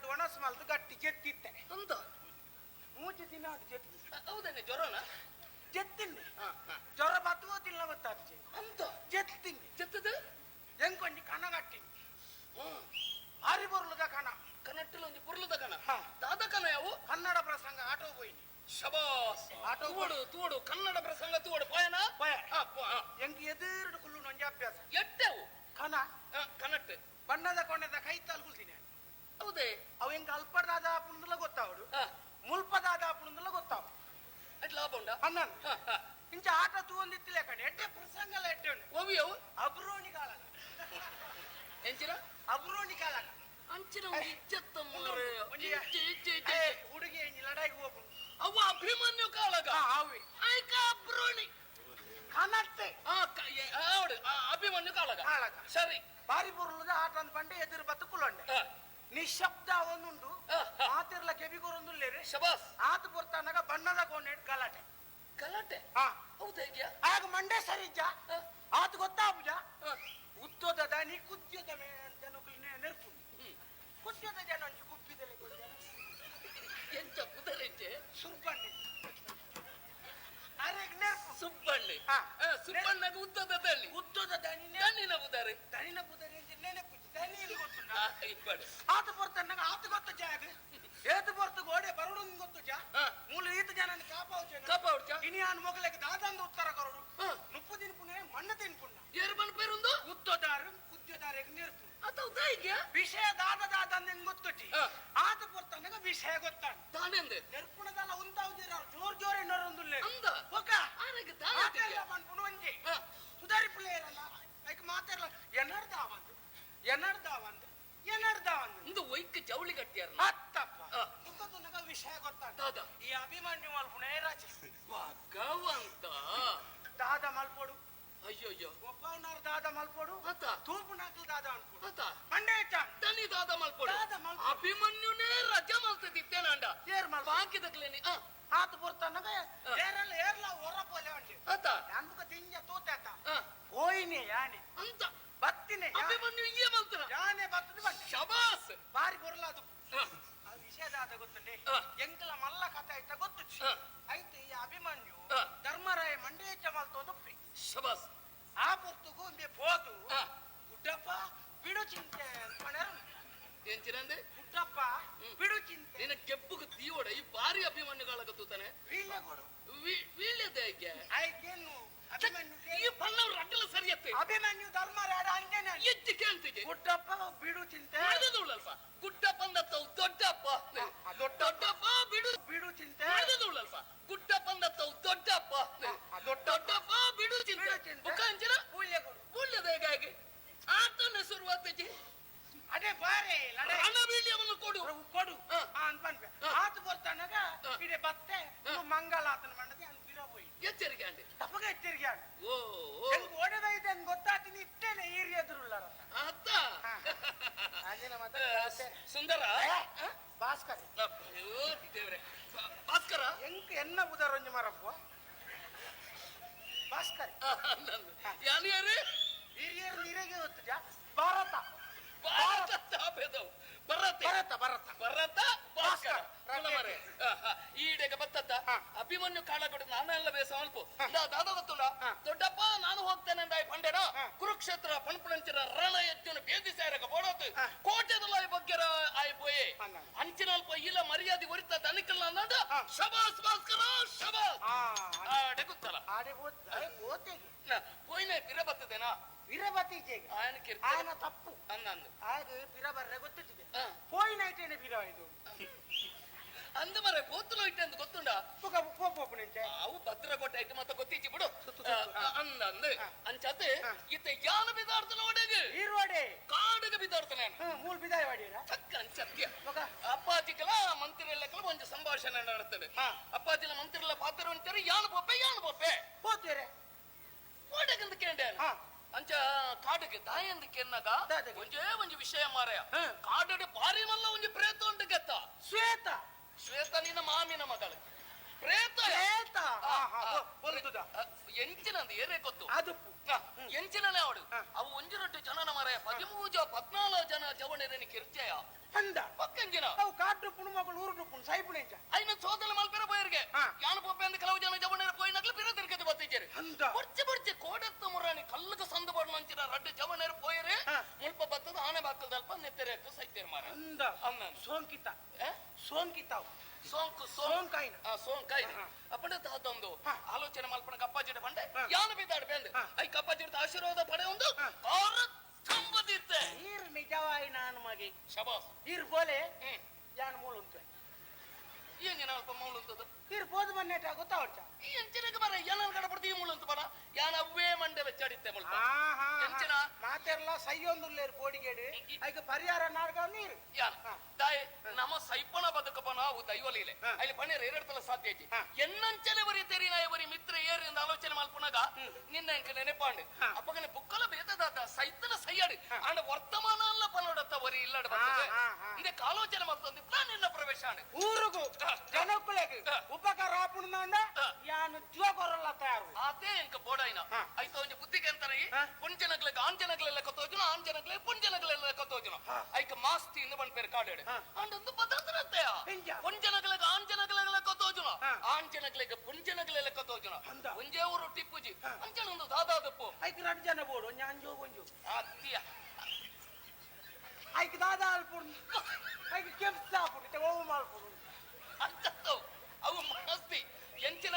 ರಡ್ಡು ಒಣಸ್ ಮಲ್ದು ಗಟ್ಟಿ ಜೆತ್ತಿತ್ತೆ ಅಂತ ಮೂಜಿ ದಿನ ಅದು ಜೆತ್ತಿ ಹೌದೇನೆ ಜ್ವರನ ಜೆತ್ತಿನ್ನೆ ಜ್ವರ ಬತ್ತುವುದಿಲ್ಲ ಗೊತ್ತಾದ ಅಂತ ಜೆತ್ತಿನ್ನೆ ಜೆತ್ತದ ಎಂಕೊಂಜಿ ಕಣ ಗಟ್ಟಿ ಆರಿ ಬೊರ್ಲದ ಕಣ ಕನ್ನಟ್ಟಲು ಒಂಜಿ ಪುರ್ಲದ ಕಣ ದಾದ ಕಣ ಯಾವು ಕನ್ನಡ ಪ್ರಸಂಗ ಆಟೋ ಹೋಯ್ನಿ ಶಬಾಸ್ ಆಟೋ ತೂಡು ಕನ್ನಡ ಪ್ರಸಂಗ ತೂಡು ಪಯನ ಎಂಗ್ ಎದುರು ಕುಲ್ಲು ನೊಂಜಿ ಅಭ್ಯಾಸ ಎಟ್ಟೆವು ಕಣ ಕನ್ನಟ್ಟು ಬಣ್ಣದ ಕೊಣ್ಣದ ಕೈ ತಲ್ಗುಲ್ತೀನಿ ಹೌದೇ ಅವು ಎಂಗ್ ಅಲ್ಪದಾದ ಪುಂದಲ ಗೊತ್ತಾವಡು ಮುಲ್ಪದಾದ ಪುಂದಲ ಗೊತ್ತಾವ ಅಟ್ ಲಾಭ ಉಂಡ ಅನ್ನನ್ ಇಂಚ ಆಟ ತೂಂದಿತ್ತಿಲ್ಲ ಕಣೆ ಎಡ್ಡೆ ಪ್ರಸಂಗಲ ಎಡ್ಡೆ ಉಂಡು ಓವಿಯವು ಅಬ್ರೋಣಿ ಕಾಲಗ ಎಂಚಿನ ಅಬ್ರೋಣಿ ಕಾಲಗ ಅಂಚಿನ ಇಜ್ಜತ್ತ ಹುಡುಗಿ ಎಂಜಿ ಲಡಾಯಿಗೆ ಹೋಗ್ಬುಂಡು ಅವ ಅಭಿಮನ್ಯು ಕಾಲಗ ಅವಿ ಐಕ ಅಬ್ರೋಣಿ ಕನಟ್ಟೆ ಅಭಿಮನ್ಯು ಕಾಲಗ ಕಾಲಗ ಸರಿ ಬಾರಿ ಬುರ್ಲದ ಆಟ ಅಂದ್ ಬಂಡೆ ಎದುರು ಬತ್ತು ಕುಲೊಂಡೆ ನಿಶಬ್ದ ಒಂದುಂಡು ಮಾತಿರ್ಲ ಕೆಬಿಗೊರೊಂದುಲ್ಲೇರಿ ಶಬಾಸ್ ಆತ ಬರ್ತಾನಾಗ ಬಣ್ಣದ ಕೋಣೆ ಗಲಾಟೆ ಗಲಾಟೆ ಹೌದಾ ಆಗ ಮಂಡೆ ಸರಿಜ್ಜ ಆತ ಗೊತ್ತಾಬುಜ ಉತ್ತೋದ ನೀ ಕುದ್ಯದ ನೆರ್ಪು ಕುದ್ಯದ ಜನ ಒಂಜಿ ಗುಬ್ಬಿದಲೆ ಎಂತ ಕುದರೆಂಚೆ ಸುಬ್ಬಣ್ಣಿ ಅರೆಗ್ ನೆರ್ಪು ಸುಬ್ಬಣ್ಣಿ ಸುಬ್ಬಣ್ಣಗ ಉತ್ತದ ದಳ್ಳಿ ಉತ್ತೋದ ದಣ್ಣಿನ ಬುದರೆ ದಣಿನ ಬುದರೆ ನೆನಪು ದಣಿಯಲ್ಲಿ ಗೊತ್ತು ಇಬ್ಬಡು ಆತ ಬರ್ತಾನಾಗ ಆತ ಗೊತ್ತು ಜಾಗ ಏತು ಬರ್ತು ಗೋಡೆ ಬರೋಡು ಗೊತ್ತು ಜಾ ಮೂಲ ಈತ ಜನ ಕಾಪಾಡ್ಚ ಇನಿಯಾನ್ ಮೊಗಲೆಗೆ ದಾದಂದು ಉತ್ತರ ಕೊರಡು ನುಪ್ಪು ತಿನ್ಪುನೆ ಮಣ್ಣು ತಿನ್ಪುಣ್ಣ ಏರು ಬನ್ ಪೇರುಂದು ಉತ್ತೋದಾರು ಕುದ್ಯದಾರೆಗ್ ನೆರ್ಪು ಅಥವಾ ವಿಷಯ ದಾದ ಗೊತ್ತುಟಿ ಆತ ಬರ್ತಾನಾಗ ವಿಷಯ ಗೊತ್ತಾಣ ತಾನೆಂದೆ ನೆರ್ಪುಣದಲ್ಲ ಉಂತಾವುದಿರ ಜೋರ್ ಇನ್ನೊಂದುಲ್ಲೆ ಅಂದ ಒಕ್ಕ ಆನೆಗೆ ಮಾತೆಲ್ಲ ಬಂದ್ಪುಣ ಒಂಜಿ ಸುಧಾರಿ ಪಿಳ್ಳೆ ಇರಲ್ಲ ಲೈಕ್ ಮಾತೆಲ್ಲ ಎನ್ನರ್ದಾವಂದು ಇಂದು ಒಯ್ಕ ಜವಳಿ ಗಟ್ಟಿಯಾರ ಹತ್ತಪ್ಪ ಮುಖದನಗ ವಿಷಯ ಗೊತ್ತಾದ ಈ ಅಭಿಮನ್ಯು ಮಲ್ಪುಣ ರಾಜ ಭಗವಂತ ದಾದ ಮಲ್ಪೋಡು ಅಯ್ಯಯ್ಯೋ ಒಬ್ಬವನಾರ ದಾದ ಮಲ್ಪೋಡು ತೂಪು ನಾಕಲ್ ದಾದ ಅನ್ಕೊಡು ಅತ ಮಂಡೆ ದನಿ ದಾದ ಮಲ್ಪೋಡು ಅಭಿಮನ್ಯುನೇ ರಜಾ ಮಲ್ತದಿತ್ತೇನ ಅಂಡ ಏರ್ ಮಲ್ ಬಾಕಿದಕ್ಲೇನಿ ಆತ ಬರ್ತಾನಾಗ ಏರ್ಲ ಹೊರಪೋಲೆ ಅಂಡಿ ಅತ ನನ್ಗ ತಿಂಜ ತೂತಾತ ಹೋಯ್ನೆ ಯಾನೆ ಅಂತ ಬತ್ತಿನೆ ಅಭಿಮನ್ಯು ಇಯೇ ಮಲ್ತನ ಯಾನೆ ಬತ್ತದು ಬಂದೆ ಶಬಾಸ್ ಬಾರಿ ಬರಲಾದು ಅದು ವಿಷಯದಾದ ಗೊತ್ತುಂಡೆ ಎಂಕಲ ಮಲ್ಲ ಕಥೆ ಆಯ್ತಾ ಗೊತ್ತು ಆಯ್ತು ಈ ಅಭಿಮನ್ಯು ಧರ್ಮರಾಯ ಮಂಡೇಚ ಮಲ್ತೊಂದು ಶಬಾಸ್ ಆ ಪುರ್ತಗೂ ಒಮ್ಮೆ ಪೋತು ಗುಡ್ಡಪ್ಪ ಬಿಡು ಚಿಂತೆ ಅನ್ಕೊಂಡರು ಎಂಚಿನಂದೆ ಗುಡ್ಡಪ್ಪ ಬಿಡು ಚಿಂತೆ ನಿನ್ನ ಕೆಬ್ಬುಗ ತೀವಡ ಈ ಬಾರಿ ಅಭಿಮನ್ಯುಗಳಾಗತ್ತೂತಾನೆ ವೀಳ್ಯಗೋಡು ವೀಳ್ಯದೆ ಆಯ್ಕೇನು ಅಭಿಮನ್ಯು ಈ ಪಲ್ಲವರು ಅಡ್ಡಲ ಸರಿಯತ್ತೆ ಅಭಿಮನ್ಯು ಧರ್ಮರಾಯ ಅಂಗೇನೆ ಎತ್ತಿ ಕೇಳ್ತಿಗೆ ಗುಡ್ಡಪ್ಪ ಬಿಡು ಚಿಂತೆ ಅಲ್ಪ ಗುಡ್ಡಪ್ಪ ಅಂದತ್ತವು ದೊಡ್ಡಪ್ಪ ದೊಡ್ಡಪ್ಪ ಬಿಡು ಚಿಂತೆ ಅಲ್ಪ ಗುಡ್ಡಪ್ಪ ಅಂದತ್ತವು ದೊಡ್ಡಪ್ಪ ದೊಡ್ಡಪ್ಪ ಬಿಡು ಚಿಂತೆ ಮುಖಾಂಚನ ಬೂಳ್ಯದ ಹೇಗಾಗಿ ಆತನ ಶುರುವಾತಜಿ ಅದೇ ಬಾರೆ ರಣವೀಳ್ಯವನ್ನು ಕೊಡು ಅಂತ ಬಂದ್ಬೆ ಆತ ಬರ್ತಾನಾಗ ಇಡೆ ಬತ್ತೆ ಮಂಗಲ ಆತನ ಮಂಡದಿ ಅಂತ ಬಿರ ಹೋಯ್ ಎಚ್ಚರಿಕೆ ಅಂಡಿ ತಪ್ಪಗ ಎಚ್ಚರಿಕೆ ಆಗ ಓ ಓಡದೈತೆ ಅಂತ ಗೊತ್ತಾತೀನಿ ಇಟ್ಟೇನೆ ಈರಿ ಎದುರುಳ್ಳಾರ ಅತ್ತ ಸುಂದರ ಭಾಸ್ಕರ ದೇವ್ರೆ ಭಾಸ್ಕರ ಎಂಕ್ ಎನ್ನ ಉದಾರಂಜಿ ಮಾರಪ್ಪ ಭಾಸ್ಕರ ಯಾರು ಹಿರಿಯರು ನೀರಿಗೆ ಗೊತ್ತು ಜಾ ಭಾರತ ಈಡೆಗೆ ಬತ್ತತ್ತ ಅಭಿಮನ್ಯು ಕಾಳಗಡೆ ನಾನೆಲ್ಲ ಬೇಸ ಅಲ್ಪ ದಾದ ಗೊತ್ತುಂಡ ದೊಡ್ಡಪ್ಪ ನಾನು ಹೋಗ್ತೇನೆ ಅಂದ ಪಂಡೆರ ಕುರುಕ್ಷೇತ್ರ ಪಣಪಣಂಚಿರ ರಣ ಎಚ್ಚುನ ಬೇದಿ ಸೇರಕ ಬೋಡೋತು ಕೋಟೆದಲ್ಲ ಬಗ್ಗೆರ ಆಯ್ಪೋಯೆ ಅಂಚಿನ ಅಲ್ಪ ಇಲ್ಲ ಮರ್ಯಾದೆ ಒರಿತ ದನಿಕಲ್ಲ ಅನ್ನೋದು ಶಬಾಸ್ ಭಾಸ್ಕರ ಶಬಾಸ್ ಆಡೆ ಗೊತ್ತಲ್ಲ ಆಡೆ ಪೋಯ್ನೆ ಪಿರ ಬರ್ತದೇನಾ ವಿರಬತ್ತೀಜೆ ಆಯನ ತಪ್ಪು ಅನ್ನಂದು ಆಗ ಪಿರ ಬರ್ರೆ ಗೊತ್ತಿಟ್ಟಿದೆ ಪೋಯಿ ನೈಟೇನೆ ಪಿರ ಇದು ಅಂದ ಮರೆ ಬೋತಲು ಇಟ್ಟೆ ಅಂತ ಗೊತ್ತುಂಡ ಅವು ಭದ್ರ ಕೊಟ್ಟ ಐತೆ ಮತ್ತೆ ಗೊತ್ತಿಚ್ಚಿ ಬಿಡು ಅಂದಂದು ಅಂಚತೆ ಇತ್ತ ಯಾನ ಬಿದಾರ್ತನ ಒಡೆಗೆ ಈರೋಡೆ ಕಾಡಗ ಬಿದಾರ್ತನ ಮೂಲ ಬಿದಾಯ ವಾಡಿರ ಚಕ್ಕ ಅಂಚತ್ಯ ಅಪ್ಪಾಜಿಕಲ ಮಂತ್ರಿಯಲ್ಲಕಲ ಒಂದು ಸಂಭಾಷಣೆ ನಡೆತ್ತದೆ ಅಪ್ಪಾಜಿಲ ಮಂತ್ರಿಲ ಪಾತ್ರ ಅಂತಾರೆ ಯಾನ ಬೊಪ್ಪೆ ಹೋಗ್ತೀರೆ ಓಡಗಂತ ಕೇಂಡೆ ಅಂಚ ಕಾಡಿಗೆ ದಾಯಂದ ಕೆನ್ನಗ ಒಂಜೇ ವಿಷಯ ಮಾರಾಯ ಕಾಡಡೆ ಬಾರಿ ಮಲ್ಲ ಒಂಜಿ ಪ್ರೇತ ಉಂಟು ಗೆತ್ತ ಶ್ವೇತ ನಿನ್ನ ಮಾಮಿನ ಮಗಳು ಪ್ರೇತ ಎಂಚಿನಂದು ಏರೇ ಗೊತ್ತು ಎಂಚಿನನೇ ಅವಡು ಅವು ಒಂಜಿ ರೊಟ್ಟು ಜನನ ಮಾರಾಯ 13-14 ಜನ ಜವಣೆರನಿ ಕಿರ್ಚಯ ಅಂದ ಪಕ್ಕಂಜಿನ ಅವು ಕಾಟುಪ್ಪುಣು ಮಗಳು ಊರುಟುಪ್ಪುಣು ಸೈಪುಣೆಂಚ ಐನ ಸೋದಲ ಮಲ್ಪೆರ ಪೋಯರ್ಗೆ ಯಾನ ಪೊಪ್ಪೆ ಅಂತ ಕೆಲವು ಜನ ಜವನರ ಪೋಯಿನಕ್ಲು ಪಿರ ತಿರ್ಕತಿ ಬತ್ತಿಜೆರು ಅಂದ ಬರ್ಚಿ ಬರ್ಚಿ ಕೋಡತ್ತ ಮುರಾಣಿ ಕಲ್ಲುಗ ಸಂದು ಬಣ್ಣ ಅಂಚಿನ ರಡ್ಡು ಜವನರ ಪೋಯರೆ ಮುಲ್ಪ ಬತ್ತದ ಆನೆ ಬಾಕಲ್ ದಲ್ಪ ನೆತ್ತೆರೆ ಅಕ್ಕ ಸೈತೇರ್ ಮಾರ ಅಂದ ಅನ್ನ ಸೋಂಕಿತ ಸೋಂಕಿತಾವ್ ಸೋಂಕು ಸೋಂಕಾಯಿನ ಸೋಂಕಾಯಿನ ಅಪ್ಪಂಡ ತಾತೊಂದು ಆಲೋಚನೆ ಮಲ್ಪನ ಕಪ್ಪಾಜಿಡ ಬಂಡೆ ಯಾನ ಬಿದ್ದಾಡ ಬೆಂದು ಐ ಕಪ್ಪಾಜಿಡ ಆಶೀರ್ವಾದ ಪಡೆ ಒಂದು ಕಾರ ಸಂಬದಿತ್ತೆ ನೀರು ನಿಜವಾಯಿ ನಾನು ಮಗೆ ಶಬಾಸ್ ನೀರು ಬೋಲೆ ಯಾನ್ ಮೂಳು ಉಂಟು ಏನಿನ ಅಲ್ಪ ಮೂಳು ಅಂತದ್ದು ನೀರು ಬೋದು ಬನ್ನೇಟ ಗೊತ್ತಾವಚ್ಚ ಈ ಎಂಚಿನಕ್ಕೆ ಬರ ಏನನ್ನ ಕಡಪಡ್ತಿ ಈ ಮುಳ್ಳು ಅಂತ ಬರ ಯಾನ ಅವ್ವೇ ಮಂಡೆ ಬೆಚ್ಚಾಡಿತ್ತೆ ಮುಲ್ಪ ಎಂಚಿನ ಮಾತೆರ್ಲ ಸೈಯೊಂದುಲ್ಲೇರು ಬೋಡಿಗೇಡಿ ಐಕ ಪರಿಹಾರ ನಾಡ್ಗ ನೀರು ಯಾನ ದಾಯ್ ನಮ್ಮ ಸೈಪಣ ಬದುಕಪ್ಪ ನಾವು ದೈವಲೀಲೆ ಅಲ್ಲಿ ಪಣ್ಣೇರು ಎರಡು ತಲ ಸಾಧ್ಯ ಐತಿ ಎನ್ನಂಚಲೆ ಬರೀ ತೆರಿ ನಾಯ ಬರೀ ಮಿತ್ರ ಏರಿಂದ ಆಲೋಚನೆ ಮಲ್ಪುನಾಗ ನಿನ್ನ ಎಂಕ ನೆನೆಪಾಂಡು ಅಪ್ಪಗನೆ ಬುಕ್ಕಲ ಬೇತದಾದ ಸೈತನ ಸೈಯಾಡು ಅಂಡ ವರ್ತಮಾನ ಅಲ್ಲ ಪನೋಡತ್ತ ಬರೀ ಇಲ್ಲಡ ಬರ್ತದೆ ಇದಕ್ಕೆ ಆಲೋಚನೆ ಮಲ್ತೊಂದು ನಿನ್ನ ಪ್ರವೇಶ ಆಡು ಊರುಗು ಜನಕ್ಕುಲೆಗೆ ಉಪಕಾರ ಆಪುಣ್ಣ ಯಾನು ಜೋಗೊರಲ್ಲ ತಯಾರು ಅದೇ ಎಂಕ ಬೋಡಾಯಿನ ಐತ ಒಂಜಿ ಬುದ್ಧಿಗೆ ಅಂತಾರೆ ಪುಂಜನಗ್ಲೆಗ್ ಆಂಜನಗ್ಲೆಲ್ಲ ಕತ್ತೋಜುನ ಆಂಜನಗ್ಲೆ ಪುಂಜನಗ್ಲೆಲ್ಲ ಕತ್ತೋಜುನ ಐಕ ಮಾಸ್ತಿ ಇಂದು ಬಂದ್ಪೇರು ಕಾಡೇಡು ಅಂಡೊಂದು ಭದ್ರತನತ್ತೆಯ ಪುಂಜನಗ್ಲೆಗ್ ಆಂಜನಗ್ಲೆಲ್ಲ ಕತ್ತೋಜುನ ಆಂಜನಗ್ಲೆಗ್ ಪುಂಜನಗ್ಲೆಲ್ಲ ಕತ್ತೋಜುನ ಒಂಜೇ ಊರು ಟಿಪ್ಪುಜಿ ಅಂಜನೊಂದು ದಾದಾದಪ್ಪು ಐಕ ರಡ್ ಜನ ಬೋಡು ಒಂಜಿ ಅಂಜೋ ಒಂಜು ಅತ್ತಿಯ ಐಕ ದಾದಾ ಅಲ್ಪುಡು ಐಕ ಕೆಂಪ್ಸ ಆಪುಡು ಓವು ಮಾಡ್ಕೊಡು ಅಂತದ್ದು ಅವು ಮಾಸ್ತಿ ಎಂಚಿನ